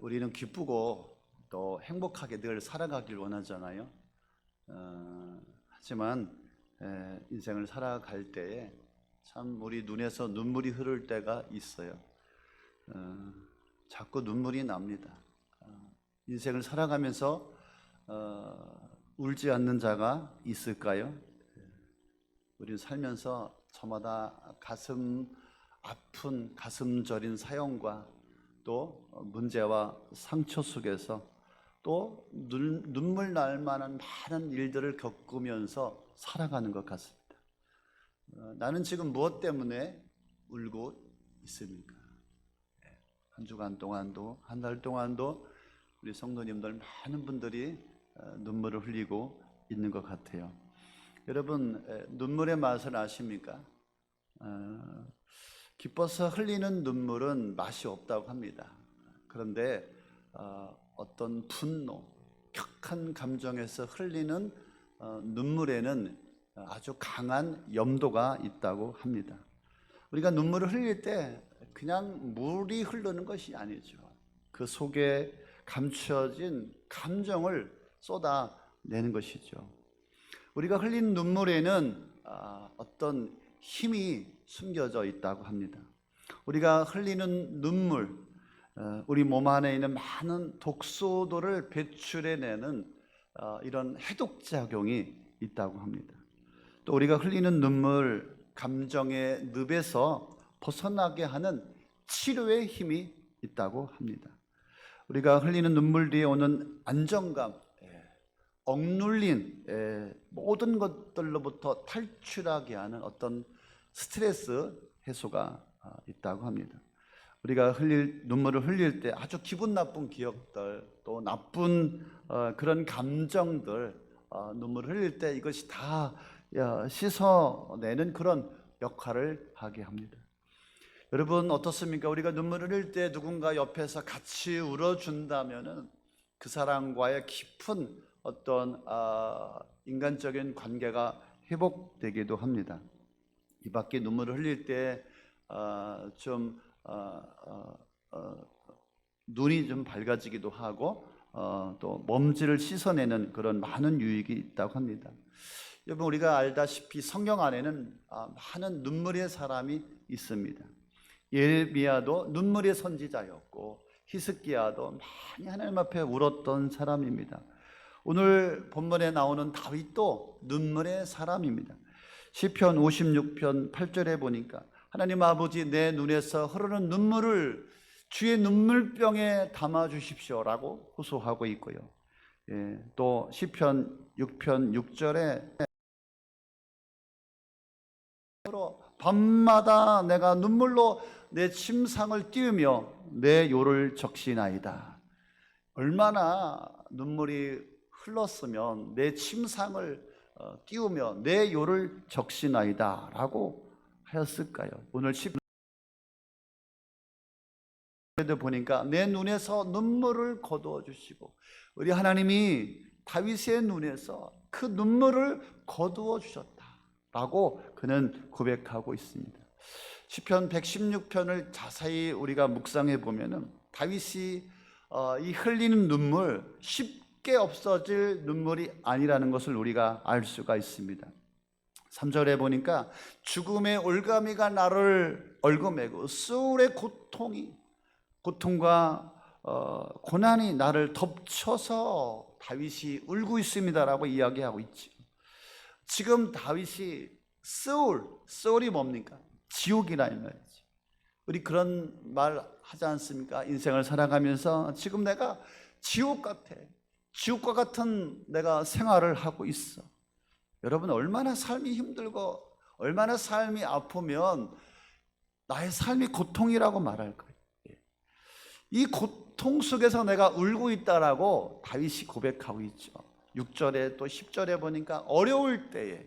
우리는 기쁘고 또 행복하게 늘 살아가길 원하잖아요. 하지만 인생을 살아갈 때에 참 우리 눈에서 눈물이 흐를 때가 있어요. 자꾸 눈물이 납니다. 인생을 살아가면서 울지 않는 자가 있을까요? 우리는 살면서 저마다 가슴 아픈 가슴 저린 사연과 또 문제와 상처 속에서 또 눈물 날 만한 많은 일들을 겪으면서 살아가는 것 같습니다. 나는 지금 무엇 때문에 울고 있습니까? 한 주간 동안도 한 달 동안도 우리 성도님들 많은 분들이 눈물을 흘리고 있는 것 같아요. 여러분, 눈물의 맛을 아십니까? 기뻐서 흘리는 눈물은 맛이 없다고 합니다. 그런데 어떤 분노, 격한 감정에서 흘리는 눈물에는 아주 강한 염도가 있다고 합니다. 우리가 눈물을 흘릴 때 그냥 물이 흐르는 것이 아니죠. 그 속에 감추어진 감정을 쏟아내는 것이죠. 우리가 흘린 눈물에는 어떤 힘이 숨겨져 있다고 합니다. 우리가 흘리는 눈물, 우리 몸 안에 있는 많은 독소들을 배출해내는 이런 해독작용이 있다고 합니다. 또 우리가 흘리는 눈물, 감정의 늪에서 벗어나게 하는 치료의 힘이 있다고 합니다. 우리가 흘리는 눈물 뒤에 오는 안정감, 억눌린 모든 것들로부터 탈출하게 하는 어떤 스트레스 해소가 있다고 합니다. 우리가 눈물을 흘릴 때 아주 기분 나쁜 기억들, 또 나쁜 그런 감정들, 눈물을 흘릴 때 이것이 다 씻어내는 그런 역할을 하게 합니다. 여러분 어떻습니까? 우리가 눈물을 흘릴 때 누군가 옆에서 같이 울어준다면은 그 사람과의 깊은 어떤 인간적인 관계가 회복되기도 합니다. 이 밖에 눈물을 흘릴 때 좀 눈이 좀 밝아지기도 하고 또 먼지를 씻어내는 그런 많은 유익이 있다고 합니다. 여러분 우리가 알다시피 성경 안에는 많은 눈물의 사람이 있습니다. 예레미야도 눈물의 선지자였고 히스기야도 많이 하나님 앞에 울었던 사람입니다. 오늘 본문에 나오는 다윗도 눈물의 사람입니다. 시편 56편 8절에 보니까 하나님 아버지 내 눈에서 흐르는 눈물을 주의 눈물병에 담아 주십시오라고 호소하고 있고요. 또 시편 6편 6절에 밤마다 내가 눈물로 내 침상을 띄우며 내 요를 적시나이다. 얼마나 눈물이 흘렀으면 내 침상을 띄우며 내 요를 적시나이다 라고 하였을까요? 오늘 10절에도 보니까 내 눈에서 눈물을 거두어 주시고 우리 하나님이 다윗의 눈에서 그 눈물을 거두어 주셨다 라고 그는 고백하고 있습니다. 시편 116편을 자세히 우리가 묵상해 보면은 다윗이 이 흘리는 눈물 쉽게 없어질 눈물이 아니라는 것을 우리가 알 수가 있습니다. 3절에 보니까 죽음의 올가미가 나를 얽어매고 수울의 고통과 고난이 나를 덮쳐서 다윗이 울고 있습니다라고 이야기하고 있죠. 지금 다윗이 소울이 뭡니까? 지옥이라 이 말이지. 우리 그런 말 하지 않습니까? 인생을 살아가면서 지금 내가 지옥 같아. 지옥과 같은 내가 생활을 하고 있어. 여러분 얼마나 삶이 힘들고 얼마나 삶이 아프면 나의 삶이 고통이라고 말할 거예요. 이 고통 속에서 내가 울고 있다라고 다윗이 고백하고 있죠. 6절에 또 10절에 보니까 어려울 때에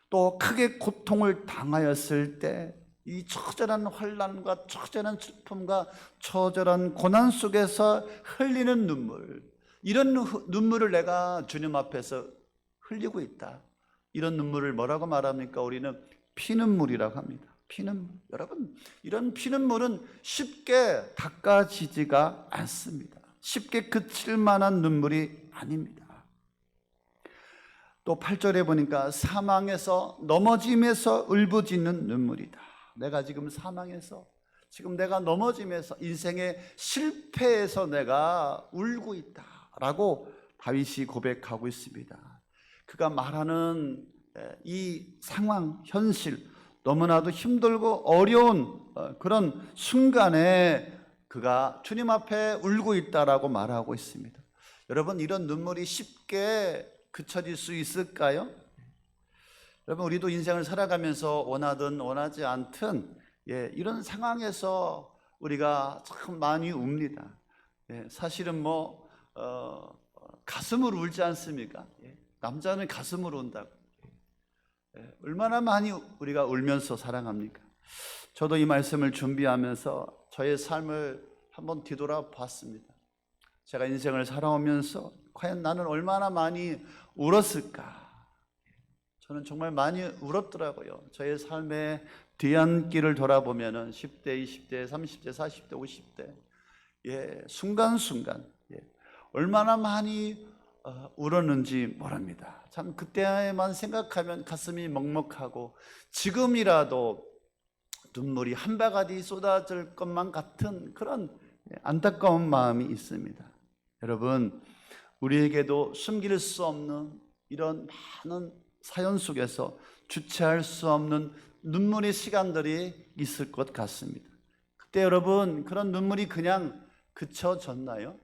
또 크게 고통을 당하였을 때 이 처절한 환난과 처절한 슬픔과 처절한 고난 속에서 흘리는 눈물, 이런 눈물을 내가 주님 앞에서 흘리고 있다. 이런 눈물을 뭐라고 말합니까? 우리는 피눈물이라고 합니다. 피눈물. 여러분, 이런 피눈물은 쉽게 닦아지지가 않습니다. 쉽게 그칠 만한 눈물이 아닙니다. 또 8절에 보니까 사망에서 넘어짐에서 울부짖는 눈물이다. 내가 지금 사망에서, 지금 내가 넘어짐에서, 인생의 실패에서 내가 울고 있다라고 다윗이 고백하고 있습니다. 그가 말하는 이 상황, 현실, 너무나도 힘들고 어려운 그런 순간에 그가 주님 앞에 울고 있다라고 말하고 있습니다. 여러분, 이런 눈물이 쉽게 그쳐질 수 있을까요? 여러분, 우리도 인생을 살아가면서 원하든 원하지 않든 이런 상황에서 우리가 참 많이 웁니다. 사실은 가슴으로 울지 않습니까? 남자는 가슴으로 운다고. 얼마나 많이 우리가 울면서 사랑합니까? 저도 이 말씀을 준비하면서 저의 삶을 한번 뒤돌아봤습니다. 제가 인생을 살아오면서 과연 나는 얼마나 많이 울었을까? 저는 정말 많이 울었더라고요. 저의 삶의 뒤안길을 돌아보면은 10대, 20대, 30대, 40대, 50대 순간순간 얼마나 많이 울었는지 모릅니다. 참 그때만 생각하면 가슴이 먹먹하고 지금이라도 눈물이 한바가지 쏟아질 것만 같은 그런 안타까운 마음이 있습니다. 여러분, 우리에게도 숨길 수 없는 이런 많은 사연 속에서 주체할 수 없는 눈물의 시간들이 있을 것 같습니다. 그때 여러분, 그런 눈물이 그냥 그쳐졌나요?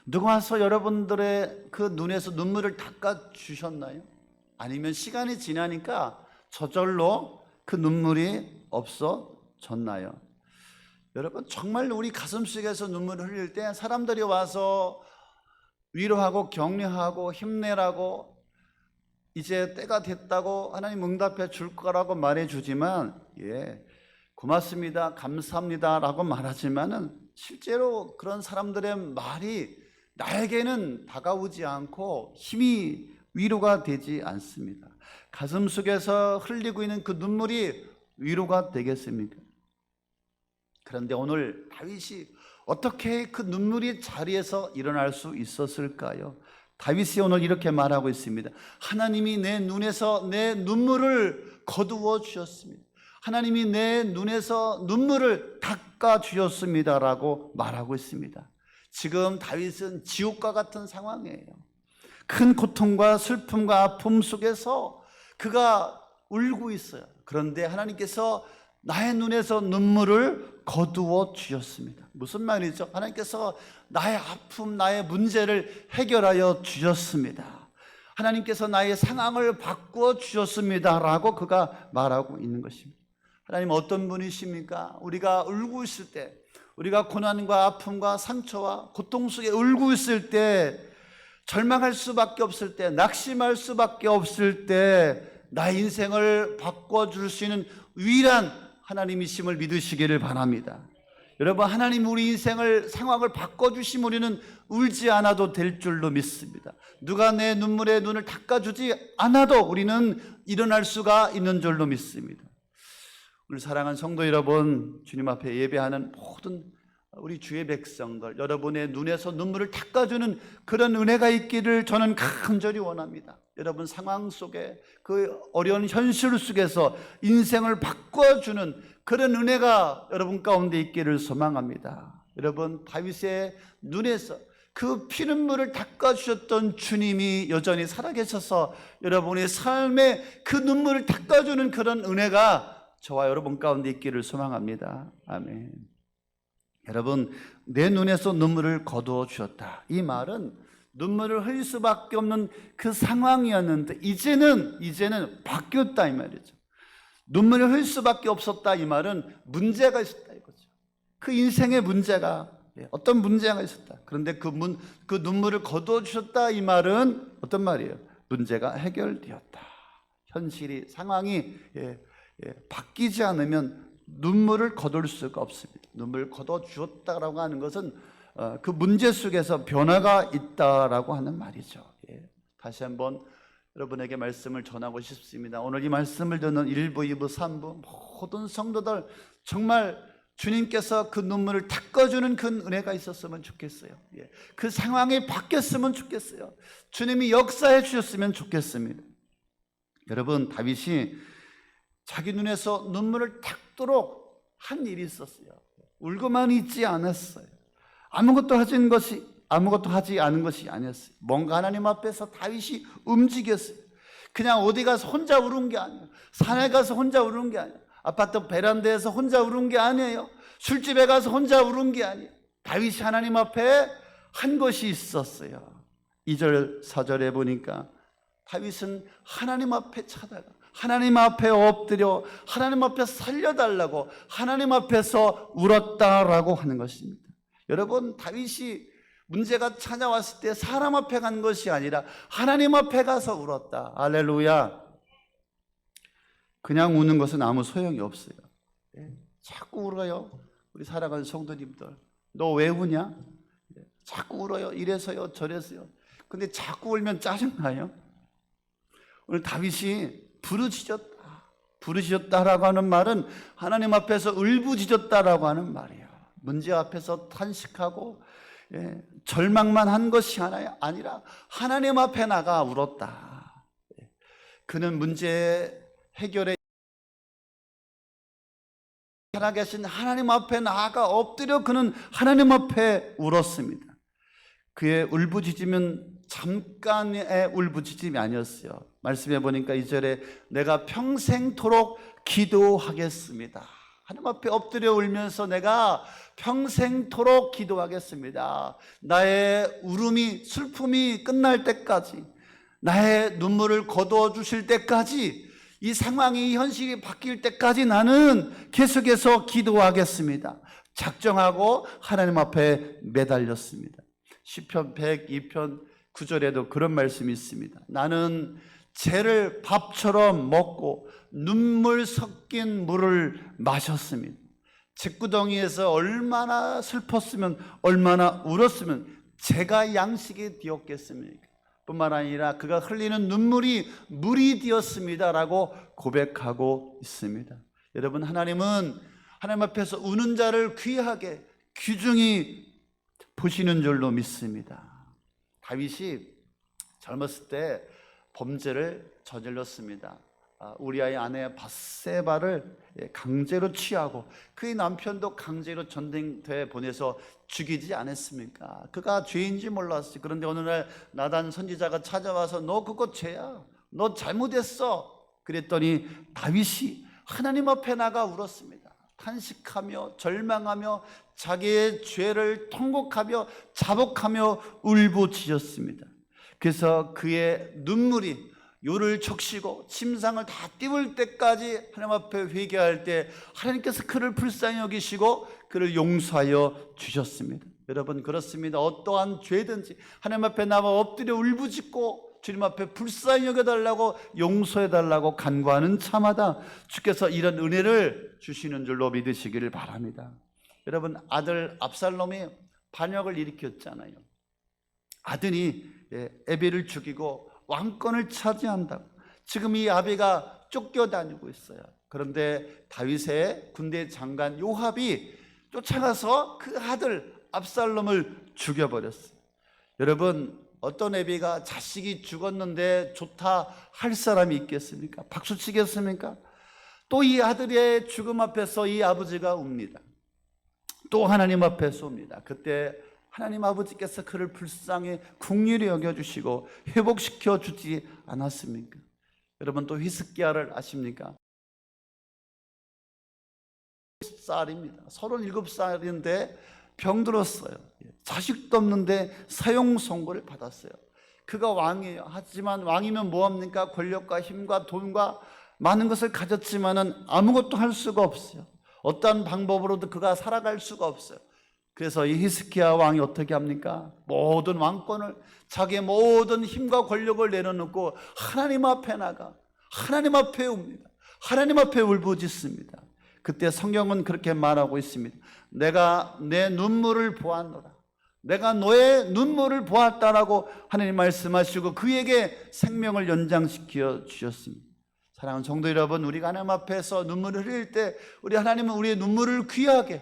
누가 와서 여러분들의 그 눈에서 눈물을 닦아주셨나요? 아니면 시간이 지나니까 저절로 그 눈물이 없어졌나요? 여러분, 정말 우리 가슴속에서 눈물을 흘릴 때 사람들이 와서 위로하고 격려하고 힘내라고, 이제 때가 됐다고 하나님 응답해 줄 거라고 말해주지만 고맙습니다, 감사합니다 라고 말하지만은 실제로 그런 사람들의 말이 나에게는 다가오지 않고 힘이 위로가 되지 않습니다. 가슴 속에서 흘리고 있는 그 눈물이 위로가 되겠습니까? 그런데 오늘 다윗이 어떻게 그 눈물이 자리에서 일어날 수 있었을까요? 다윗이 오늘 이렇게 말하고 있습니다. 하나님이 내 눈에서 내 눈물을 거두어 주셨습니다. 하나님이 내 눈에서 눈물을 닦아 주셨습니다라고 말하고 있습니다. 지금 다윗은 지옥과 같은 상황이에요. 큰 고통과 슬픔과 아픔 속에서 그가 울고 있어요. 그런데 하나님께서 나의 눈에서 눈물을 거두어 주셨습니다. 무슨 말이죠? 하나님께서 나의 아픔, 나의 문제를 해결하여 주셨습니다. 하나님께서 나의 상황을 바꾸어 주셨습니다라고 그가 말하고 있는 것입니다. 하나님 어떤 분이십니까? 우리가 울고 있을 때, 우리가 고난과 아픔과 상처와 고통 속에 울고 있을 때, 절망할 수밖에 없을 때, 낙심할 수밖에 없을 때 나의 인생을 바꿔줄 수 있는 유일한 하나님이심을 믿으시기를 바랍니다. 여러분, 하나님 우리 인생을, 상황을 바꿔주시면 우리는 울지 않아도 될 줄로 믿습니다. 누가 내 눈물에 눈을 닦아주지 않아도 우리는 일어날 수가 있는 줄로 믿습니다. 우리 사랑하는 성도 여러분, 주님 앞에 예배하는 모든 우리 주의 백성들, 여러분의 눈에서 눈물을 닦아주는 그런 은혜가 있기를 저는 간절히 원합니다. 여러분 상황 속에, 그 어려운 현실 속에서 인생을 바꿔주는 그런 은혜가 여러분 가운데 있기를 소망합니다. 여러분, 다윗의 눈에서 그 피눈물을 닦아주셨던 주님이 여전히 살아계셔서 여러분의 삶에 그 눈물을 닦아주는 그런 은혜가 저와 여러분 가운데 있기를 소망합니다. 아멘. 여러분, 내 눈에서 눈물을 거두어 주셨다. 이 말은 눈물을 흘릴 수밖에 없는 그 상황이었는데 이제는 바뀌었다 이 말이죠. 눈물을 흘릴 수밖에 없었다 이 말은 문제가 있었다 이거죠. 그 인생의 문제가, 어떤 문제가 있었다. 그런데 그 눈물을 거두어 주셨다 이 말은 어떤 말이에요? 문제가 해결되었다. 현실이, 상황이 바뀌지 않으면 눈물을 거둘 수가 없습니다. 눈물을 거둬 주었다라고 하는 것은 그 문제 속에서 변화가 있다라고 하는 말이죠. 다시 한번 여러분에게 말씀을 전하고 싶습니다. 오늘 이 말씀을 듣는 1부, 2부, 3부 모든 성도들 정말 주님께서 그 눈물을 닦아주는 그 은혜가 있었으면 좋겠어요. 그 상황이 바뀌었으면 좋겠어요. 주님이 역사해 주셨으면 좋겠습니다. 여러분, 다윗이 자기 눈에서 눈물을 닦도록 한 일이 있었어요. 울고만 있지 않았어요. 아무것도 하지 않은 것이 아니었어요. 뭔가 하나님 앞에서 다윗이 움직였어요. 그냥 어디 가서 혼자 울은 게 아니에요. 산에 가서 혼자 울은 게 아니에요. 아파트 베란다에서 혼자 울은 게 아니에요. 술집에 가서 혼자 울은 게 아니에요. 다윗이 하나님 앞에 한 것이 있었어요. 2절 4절에 보니까 다윗은 하나님 앞에 찾아가 하나님 앞에 엎드려 하나님 앞에 살려달라고 하나님 앞에서 울었다라고 하는 것입니다. 여러분, 다윗이 문제가 찾아왔을 때 사람 앞에 간 것이 아니라 하나님 앞에 가서 울었다. 할렐루야. 그냥 우는 것은 아무 소용이 없어요. 자꾸 울어요. 우리 살아가는 성도님들, 너 왜 우냐? 자꾸 울어요. 이래서요 저래서요. 근데 자꾸 울면 짜증나요. 오늘 다윗이 부르짖었다라고 하는 말은 하나님 앞에서 울부짖었다라고 하는 말이에요. 문제 앞에서 탄식하고 절망만 한 것이 아니라 하나님 앞에 나가 울었다. 그는 문제 해결에 살아계신 하나님 앞에 나아가 엎드려 그는 하나님 앞에 울었습니다. 그의 울부짖음은 잠깐의 울부짖음이 아니었어요. 말씀해 보니까 2절에 내가 평생토록 기도하겠습니다. 하나님 앞에 엎드려 울면서 내가 평생토록 기도하겠습니다. 나의 울음이 슬픔이 끝날 때까지, 나의 눈물을 거두어 주실 때까지, 이 상황이 이 현실이 바뀔 때까지 나는 계속해서 기도하겠습니다. 작정하고 하나님 앞에 매달렸습니다. 시편 102편 9절에도 그런 말씀이 있습니다. 나는 재를 밥처럼 먹고 눈물 섞인 물을 마셨습니다. 잿구덩이에서 얼마나 슬펐으면, 얼마나 울었으면 재가 양식이 되었겠습니까? 뿐만 아니라 그가 흘리는 눈물이 물이 되었습니다라고 고백하고 있습니다. 여러분, 하나님은 하나님 앞에서 우는 자를 귀하게 귀중히 보시는 줄로 믿습니다. 다윗이 젊었을 때 범죄를 저질렀습니다. 우리아의 아내 밧세바를 강제로 취하고 그의 남편도 강제로 전쟁터에 보내서 죽이지 않았습니까? 그가 죄인지 몰랐어요. 그런데 어느 날 나단 선지자가 찾아와서 너 그거 죄야, 너 잘못했어. 그랬더니 다윗이 하나님 앞에 나가 울었습니다. 탄식하며 절망하며 자기의 죄를 통곡하며 자복하며 울부짖었습니다. 그래서 그의 눈물이 요를 적시고 침상을 다 띄울 때까지 하나님 앞에 회개할 때 하나님께서 그를 불쌍히 여기시고 그를 용서하여 주셨습니다. 여러분, 그렇습니다. 어떠한 죄든지 하나님 앞에 나와 엎드려 울부짖고 주님 앞에 불쌍히 여겨달라고 용서해달라고 간구하는 차마다 주께서 이런 은혜를 주시는 줄로 믿으시기를 바랍니다. 여러분, 아들 압살롬이 반역을 일으켰잖아요. 아들이 에비를 죽이고 왕권을 차지한다고. 지금 이 아비가 쫓겨다니고 있어요. 그런데 다윗의 군대 장관 요압이 쫓아가서 그 아들 압살롬을 죽여버렸어요. 여러분, 어떤 에비가 자식이 죽었는데 좋다 할 사람이 있겠습니까? 박수 치겠습니까? 또 이 아들의 죽음 앞에서 이 아버지가 웁니다. 또 하나님 앞에서 웁니다. 그때 하나님 아버지께서 그를 불쌍히 긍휼히 여겨주시고 회복시켜 주지 않았습니까? 여러분, 또 히스기야를 아십니까? 37살인데 병들었어요. 자식도 없는데 사형 선고를 받았어요. 그가 왕이에요. 하지만 왕이면 뭐합니까? 권력과 힘과 돈과 많은 것을 가졌지만은 아무것도 할 수가 없어요. 어떠한 방법으로도 그가 살아갈 수가 없어요. 그래서 이 히스기야 왕이 어떻게 합니까? 모든 왕권을, 자기의 모든 힘과 권력을 내려놓고 하나님 앞에 나가 하나님 앞에 웁니다. 하나님 앞에 울부짖습니다. 그때 성경은 그렇게 말하고 있습니다. 내가 내 눈물을 보았노라. 내가 너의 눈물을 보았다라고 하나님 말씀하시고 그에게 생명을 연장시켜 주셨습니다. 사랑하는 성도 여러분, 우리가 하나님 앞에서 눈물을 흘릴 때 우리 하나님은 우리의 눈물을 귀하게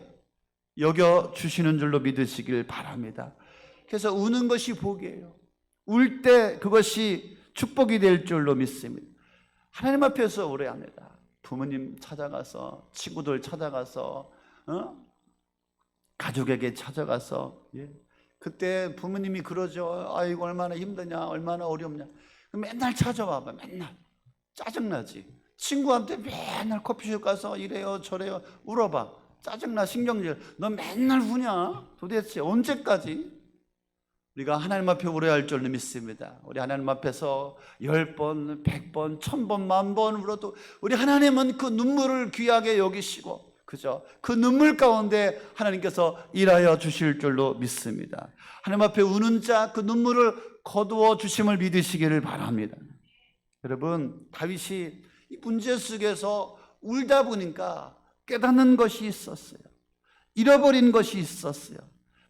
여겨주시는 줄로 믿으시길 바랍니다. 그래서 우는 것이 복이에요. 울 때 그것이 축복이 될 줄로 믿습니다. 하나님 앞에서 울어야 합니다. 부모님 찾아가서, 친구들 찾아가서, 가족에게 찾아가서, 그때 부모님이 그러죠. 아이고 얼마나 힘드냐, 얼마나 어렵냐. 맨날 찾아와봐. 맨날 짜증나지. 친구한테 맨날 커피숍 가서 이래요 저래요 울어봐. 짜증나. 신경질. 너 맨날 우냐? 도대체 언제까지? 우리가 하나님 앞에 울어야 할 줄로 믿습니다. 우리 하나님 앞에서 10번, 100번, 1000번, 10,000번 울어도 우리 하나님은 그 눈물을 귀하게 여기시고, 그죠? 그 눈물 가운데 하나님께서 일하여 주실 줄로 믿습니다. 하나님 앞에 우는 자 그 눈물을 거두어 주심을 믿으시기를 바랍니다. 여러분, 다윗이 이 문제 속에서 울다 보니까 깨닫는 것이 있었어요. 잃어버린 것이 있었어요.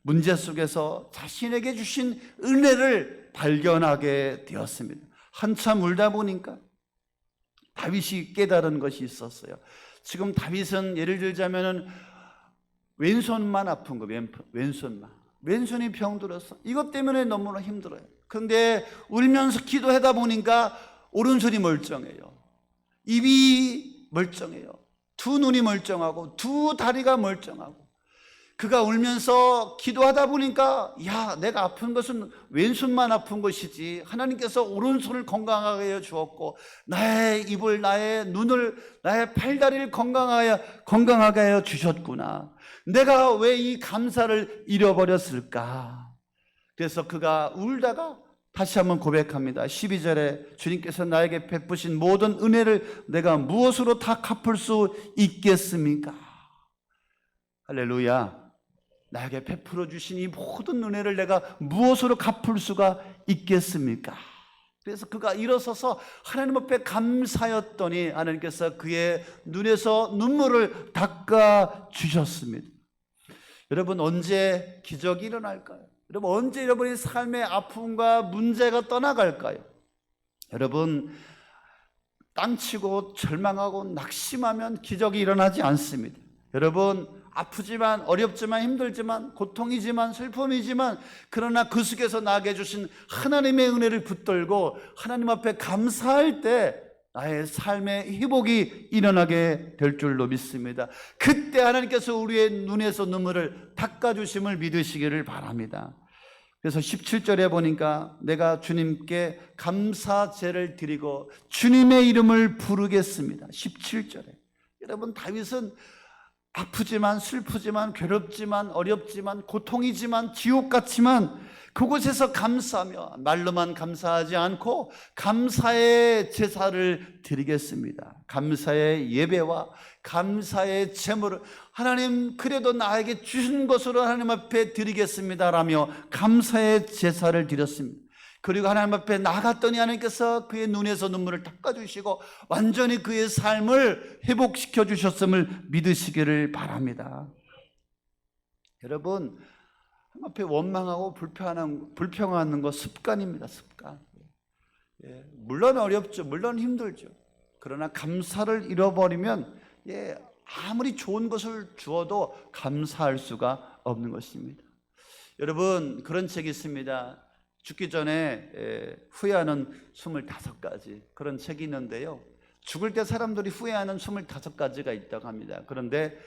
문제 속에서 자신에게 주신 은혜를 발견하게 되었습니다. 한참 울다 보니까 다윗이 깨달은 것이 있었어요. 지금 다윗은 예를 들자면은 왼손만 아픈 거, 왼손만. 왼손이 병들었어. 이것 때문에 너무나 힘들어요. 그런데 울면서 기도하다 보니까 오른손이 멀쩡해요. 입이 멀쩡해요. 두 눈이 멀쩡하고 두 다리가 멀쩡하고. 그가 울면서 기도하다 보니까 야, 내가 아픈 것은 왼손만 아픈 것이지 하나님께서 오른손을 건강하게 해 주었고 나의 입을, 나의 눈을, 나의 팔다리를 건강하게 해 주셨구나. 내가 왜 이 감사를 잃어버렸을까? 그래서 그가 울다가 다시 한번 고백합니다. 12절에 주님께서 나에게 베푸신 모든 은혜를 내가 무엇으로 다 갚을 수 있겠습니까? 할렐루야. 나에게 베풀어 주신 이 모든 은혜를 내가 무엇으로 갚을 수가 있겠습니까? 그래서 그가 일어서서 하나님 앞에 감사했더니 하나님께서 그의 눈에서 눈물을 닦아 주셨습니다. 여러분, 언제 기적이 일어날까요? 여러분, 언제 여러분의 삶의 아픔과 문제가 떠나갈까요? 여러분, 땅치고 절망하고 낙심하면 기적이 일어나지 않습니다. 여러분, 아프지만 어렵지만 힘들지만 고통이지만 슬픔이지만 그러나 그 속에서 나게 해주신 하나님의 은혜를 붙들고 하나님 앞에 감사할 때 나의 삶의 회복이 일어나게 될 줄로 믿습니다. 그때 하나님께서 우리의 눈에서 눈물을 닦아주심을 믿으시기를 바랍니다. 그래서 17절에 보니까 내가 주님께 감사제를 드리고 주님의 이름을 부르겠습니다. 17절에. 여러분, 다윗은 아프지만 슬프지만 괴롭지만 어렵지만 고통이지만 지옥 같지만 그곳에서 감사하며 말로만 감사하지 않고 감사의 제사를 드리겠습니다. 감사의 예배와 감사의 제물을 하나님 그래도 나에게 주신 것으로 하나님 앞에 드리겠습니다라며 감사의 제사를 드렸습니다. 그리고 하나님 앞에 나갔더니 하나님께서 그의 눈에서 눈물을 닦아주시고 완전히 그의 삶을 회복시켜 주셨음을 믿으시기를 바랍니다. 여러분, 하나님 앞에 원망하고 불평하는 거 습관입니다. 습관. 물론 어렵죠. 물론 힘들죠. 그러나 감사를 잃어버리면 아무리 좋은 것을 주어도 감사할 수가 없는 것입니다. 여러분, 그런 책이 있습니다. 죽기 전에 후회하는 25가지 그런 책이 있는데요. 죽을 때 사람들이 후회하는 25가지가 있다고 합니다. 그런데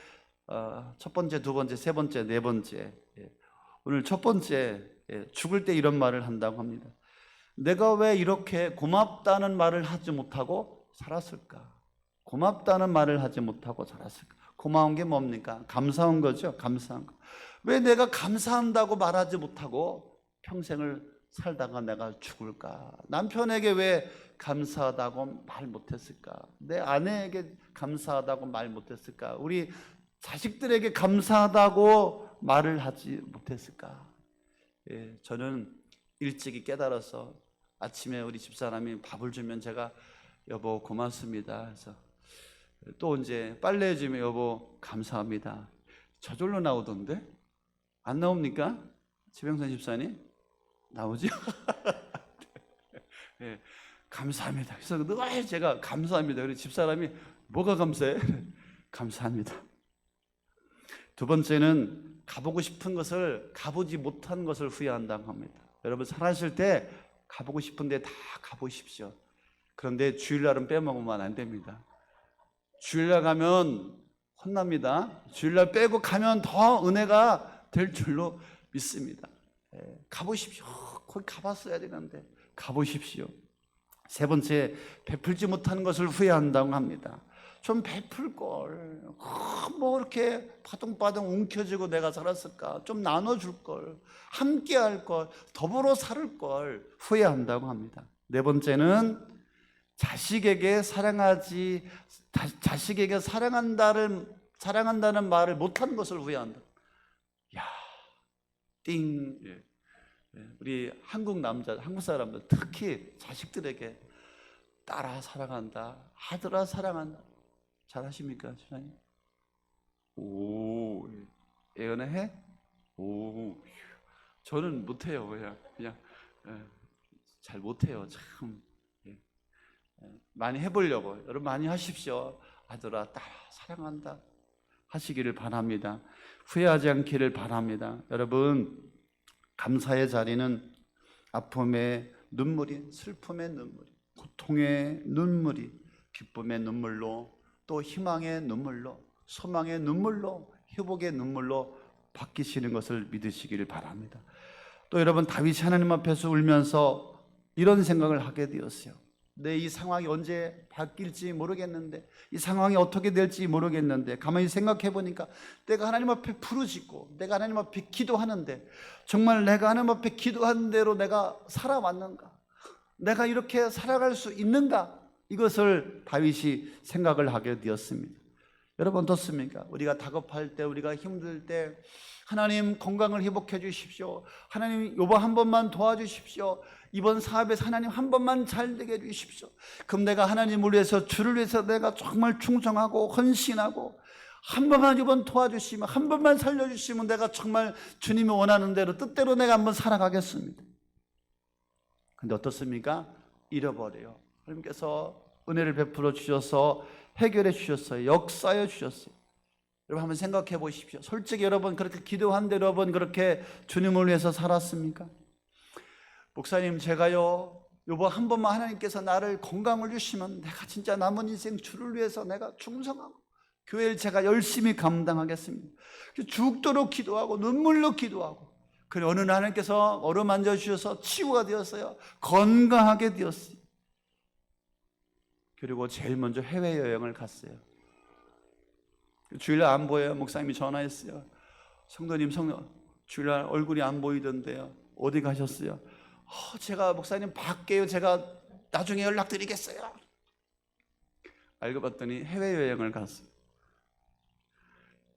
첫 번째, 두 번째, 세 번째, 네 번째, 오늘 첫 번째, 죽을 때 이런 말을 한다고 합니다. 내가 왜 이렇게 고맙다는 말을 하지 못하고 살았을까? 고맙다는 말을 하지 못하고 살았을까? 고마운 게 뭡니까? 감사한 거죠. 감사한 거. 왜 내가 감사한다고 말하지 못하고 평생을 살다가 내가 죽을까? 남편에게 왜 감사하다고 말 못했을까? 내 아내에게 감사하다고 말 못했을까? 우리 자식들에게 감사하다고 말을 하지 못했을까? 저는 일찍이 깨달아서 아침에 우리 집사람이 밥을 주면 제가 여보 고맙습니다 해서 또 이제 빨래 해주면 여보 감사합니다. 저절로 나오던데? 안 나옵니까? 최병선 집사님 나오죠? 네, 감사합니다. 그래서 늘 제가 감사합니다. 그래서 집사람이 뭐가 감사해? 감사합니다. 두 번째는 가보고 싶은 것을 가보지 못한 것을 후회한다고 합니다. 여러분 살아실 때 가보고 싶은데 다 가보십시오. 그런데 주일날은 빼먹으면 안 됩니다. 주일날 가면 혼납니다. 주일날 빼고 가면 더 은혜가 될 줄로 믿습니다. 가보십시오. 거기 가봤어야 되는데 가보십시오. 세 번째, 베풀지 못한 것을 후회한다고 합니다. 좀 베풀 걸. 뭐 이렇게 바둥바둥 움켜쥐고 내가 살았을까? 좀 나눠줄 걸. 함께 할 걸. 더불어 살 걸. 후회한다고 합니다. 네 번째는 자식에게 사랑한다는 말을 못한 것을 후회한다. 야, 띵. 우리 한국 사람들 특히 자식들에게 딸아 사랑한다, 아들아 사랑한다. 잘하십니까, 주장님? 오, 예언해? 오, 저는 못해요. 그냥 잘 못해요. 참 많이 해보려고. 여러분 많이 하십시오. 아들아, 딸아 사랑한다 하시기를 바랍니다. 후회하지 않기를 바랍니다. 여러분 감사의 자리는 아픔의 눈물이, 슬픔의 눈물이, 고통의 눈물이, 기쁨의 눈물로, 또 희망의 눈물로, 소망의 눈물로, 회복의 눈물로 바뀌시는 것을 믿으시기를 바랍니다. 또 여러분 다윗이 하나님 앞에서 울면서 이런 생각을 하게 되었어요. 내 이 상황이 언제 바뀔지 모르겠는데, 이 상황이 어떻게 될지 모르겠는데, 가만히 생각해 보니까 내가 하나님 앞에 부르짖고 내가 하나님 앞에 기도하는데 정말 내가 하나님 앞에 기도한 대로 내가 살아왔는가? 내가 이렇게 살아갈 수 있는가? 이것을 다윗이 생각을 하게 되었습니다. 여러분 어떻습니까? 우리가 다급할 때, 우리가 힘들 때 하나님 건강을 회복해 주십시오. 하나님 요번 한 번만 도와주십시오. 이번 사업에서 하나님 한 번만 잘 되게 해주십시오. 그럼 내가 하나님을 위해서, 주를 위해서 내가 정말 충성하고 헌신하고 한 번만 이번 도와주시면, 한 번만 살려주시면 내가 정말 주님이 원하는 대로 뜻대로 내가 한번 살아가겠습니다. 근데 어떻습니까? 잃어버려요. 하나님께서 은혜를 베풀어 주셔서 해결해 주셨어요. 역사해 주셨어요. 여러분 한번 생각해 보십시오. 솔직히 여러분 그렇게 기도한 대로 여러분 그렇게 주님을 위해서 살았습니까? 목사님 제가요 요번 한 번만 하나님께서 나를 건강을 주시면 내가 진짜 남은 인생 주를 위해서 내가 충성하고 교회를 제가 열심히 감당하겠습니다. 죽도록 기도하고 눈물로 기도하고, 그래 어느 날 하나님께서 어루만져 주셔서 치유가 되었어요. 건강하게 되었어요. 그리고 제일 먼저 해외여행을 갔어요. 주일날 안 보여요. 목사님이 전화했어요. 성도님 주일날 얼굴이 안 보이던데요. 어디 가셨어요? 제가 목사님 밖에요. 제가 나중에 연락드리겠어요. 알고 봤더니 해외여행을 갔어요.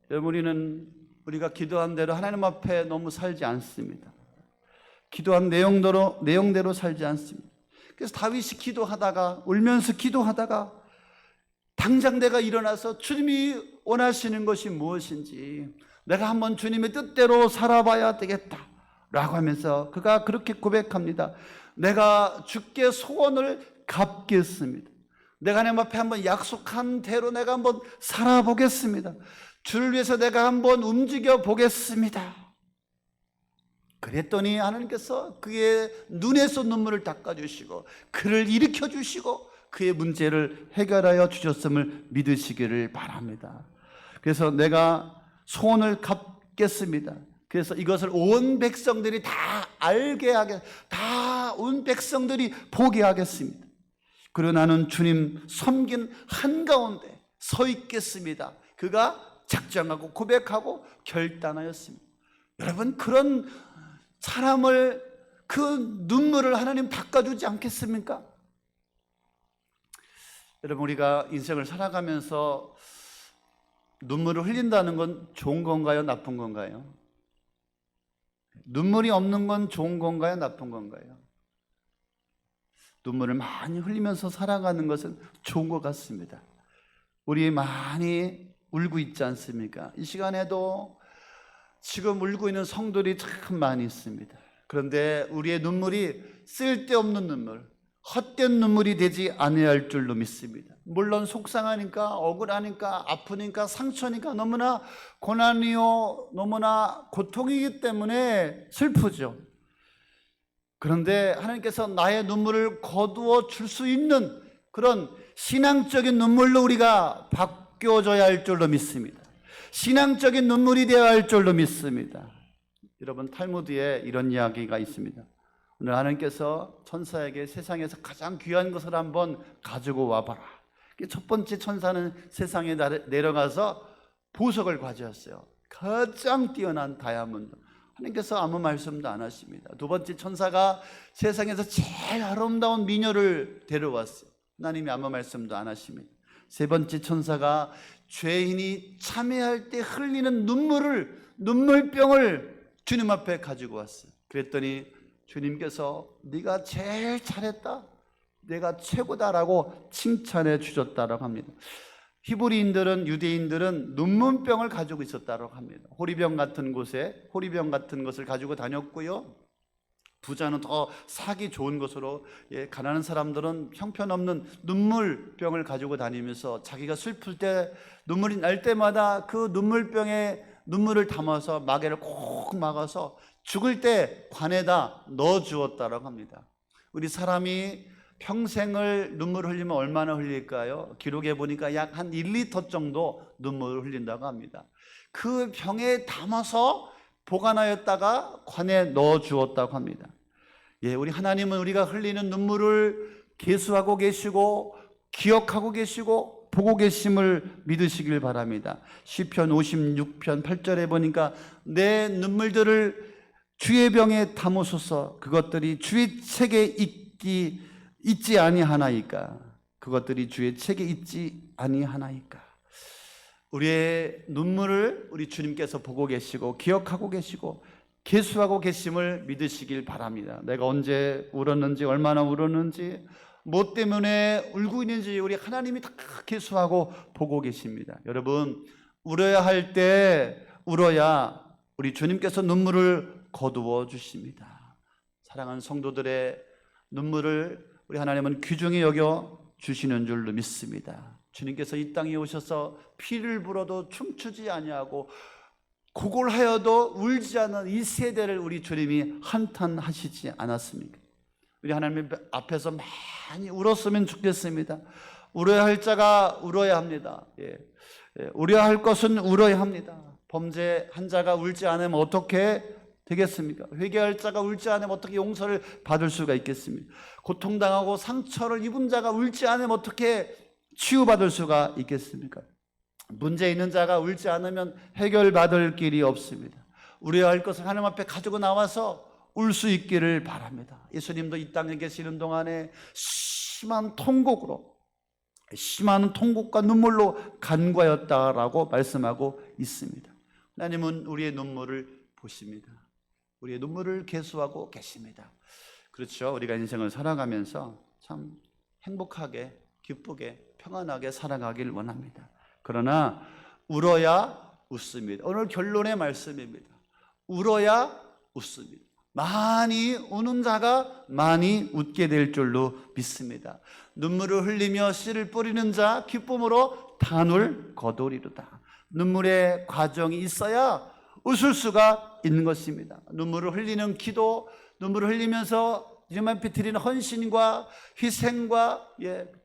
여러분 우리가 기도한 대로 하나님 앞에 너무 살지 않습니다. 기도한 내용대로 살지 않습니다. 그래서 다윗이 기도하다가, 울면서 기도하다가 당장 내가 일어나서 주님이 원하시는 것이 무엇인지 내가 한번 주님의 뜻대로 살아봐야 되겠다 라고 하면서 그가 그렇게 고백합니다. 내가 주께 소원을 갚겠습니다. 내가 하나님 앞에 한번 약속한 대로 내가 한번 살아보겠습니다. 주를 위해서 내가 한번 움직여 보겠습니다. 그랬더니 하나님께서 그의 눈에서 눈물을 닦아주시고 그를 일으켜주시고 그의 문제를 해결하여 주셨음을 믿으시기를 바랍니다. 그래서 내가 소원을 갚겠습니다. 그래서 이것을 온 백성들이 다 알게 하게, 다 온 백성들이 보게 하겠습니다. 그리고 나는 주님 섬긴 한가운데 서 있겠습니다. 그가 작정하고 고백하고 결단하였습니다. 여러분 그런 사람을, 그 눈물을 하나님 닦아주지 않겠습니까? 여러분 우리가 인생을 살아가면서 눈물을 흘린다는 건 좋은 건가요? 나쁜 건가요? 눈물이 없는 건 좋은 건가요? 나쁜 건가요? 눈물을 많이 흘리면서 살아가는 것은 좋은 것 같습니다. 우리 많이 울고 있지 않습니까? 이 시간에도 지금 울고 있는 성도들이 참 많이 있습니다. 그런데 우리의 눈물이 쓸데없는 눈물, 헛된 눈물이 되지 않아야 할 줄로 믿습니다. 물론 속상하니까, 억울하니까, 아프니까, 상처니까 너무나 고난이요, 너무나 고통이기 때문에 슬프죠. 그런데 하나님께서 나의 눈물을 거두어 줄 수 있는 그런 신앙적인 눈물로 우리가 바뀌어져야 할 줄로 믿습니다. 신앙적인 눈물이 되어야 할 줄로 믿습니다. 여러분, 탈무드에 이런 이야기가 있습니다. 오늘 하나님께서 천사에게 세상에서 가장 귀한 것을 한번 가지고 와봐라. 첫 번째 천사는 세상에 내려가서 보석을 가져왔어요. 가장 뛰어난 다이아몬드. 하나님께서 아무 말씀도 안 하십니다. 두 번째 천사가 세상에서 제일 아름다운 미녀를 데려왔어요. 하나님이 아무 말씀도 안 하십니다. 세 번째 천사가 죄인이 참회할 때 흘리는 눈물병을 주님 앞에 가지고 왔어요. 그랬더니 주님께서 네가 제일 잘했다, 내가 최고다라고 칭찬해 주셨다라고 합니다. 히브리인들은, 유대인들은 눈물병을 가지고 있었다고 합니다. 호리병 같은 것을 가지고 다녔고요. 부자는 더 사기 좋은 것으로, 가난한 사람들은 형편없는 눈물병을 가지고 다니면서 자기가 슬플 때, 눈물이 날 때마다 그 눈물병에 눈물을 담아서 마개를 꼭 막아서 죽을 때 관에다 넣어 주었다고 합니다. 우리 사람이 평생을 눈물을 흘리면 얼마나 흘릴까요? 기록에 보니까 약 한 1리터 정도 눈물을 흘린다고 합니다. 그 병에 담아서 보관하였다가 관에 넣어 주었다고 합니다. 우리 하나님은 우리가 흘리는 눈물을 계수하고 계시고 기억하고 계시고 보고 계심을 믿으시길 바랍니다. 시편 56편 8절에 보니까 내 눈물들을 주의 병에 담으소서. 그것들이 주의 책에 있지 아니하나이까. 그것들이 주의 책에 있지 아니하나이까. 우리의 눈물을 우리 주님께서 보고 계시고 기억하고 계시고 계수하고 계심을 믿으시길 바랍니다. 내가 언제 울었는지, 얼마나 울었는지, 뭐 때문에 울고 있는지 우리 하나님이 다 계수하고 보고 계십니다. 여러분, 울어야 할 때 울어야 우리 주님께서 눈물을 거두어 주십니다. 사랑하는 성도들의 눈물을 우리 하나님은 귀중히 여겨 주시는 줄로 믿습니다. 주님께서 이 땅에 오셔서 피를 불어도 춤추지 아니하고 고골하여도 울지 않는 이 세대를 우리 주님이 한탄하시지 않았습니까? 우리 하나님 앞에서 많이 울었으면 좋겠습니다. 울어야 할 자가 울어야 합니다. 울어야 할 것은 울어야 합니다. 범죄한 자가 울지 않으면 어떻게 되겠습니까? 회개할 자가 울지 않으면 어떻게 용서를 받을 수가 있겠습니까? 고통당하고 상처를 입은 자가 울지 않으면 어떻게 치유받을 수가 있겠습니까? 문제 있는 자가 울지 않으면 해결받을 길이 없습니다. 울어야 할 것을 하나님 앞에 가지고 나와서 울 수 있기를 바랍니다. 예수님도 이 땅에 계시는 동안에 심한 통곡과 눈물로 간과했다라고 말씀하고 있습니다. 하나님은 우리의 눈물을 보십니다. 우리의 눈물을 계수하고 계십니다. 그렇죠. 우리가 인생을 살아가면서 참 행복하게, 기쁘게, 평안하게 살아가길 원합니다. 그러나 울어야 웃습니다. 오늘 결론의 말씀입니다. 울어야 웃습니다. 많이 우는 자가 많이 웃게 될 줄로 믿습니다. 눈물을 흘리며 씨를 뿌리는 자 기쁨으로 단을 거두리로다. 눈물의 과정이 있어야 웃을 수가 있는 것입니다. 눈물을 흘리는 기도, 눈물을 흘리면서 주님 앞에 드리는 헌신과 희생과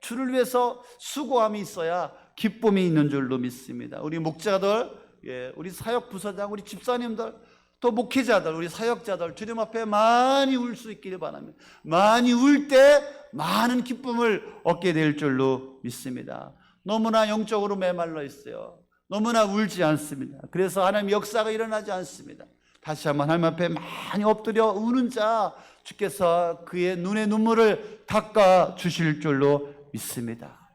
주를 위해서 수고함이 있어야 기쁨이 있는 줄로 믿습니다. 우리 목자들, 우리 사역 부서장, 우리 집사님들, 또 목회자들, 우리 사역자들 주님 앞에 많이 울 수 있기를 바랍니다. 많이 울 때 많은 기쁨을 얻게 될 줄로 믿습니다. 너무나 영적으로 메말라 있어요. 너무나 울지 않습니다. 그래서 하나님 역사가 일어나지 않습니다. 다시 한번 하나님 앞에 많이 엎드려 우는 자 주께서 그의 눈의 눈물을 닦아 주실 줄로 믿습니다.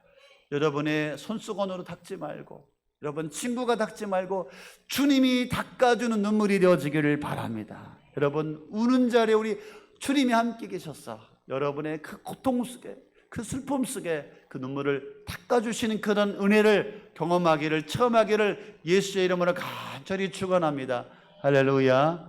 여러분의 손수건으로 닦지 말고, 여러분 친구가 닦지 말고 주님이 닦아주는 눈물이 되어지기를 바랍니다. 여러분 우는 자리에 우리 주님이 함께 계셔서 여러분의 그 고통 속에, 그 슬픔 속에 그 눈물을 닦아주시는 그런 은혜를 경험하기를, 체험하기를 예수의 이름으로 간절히 축원합니다. 할렐루야.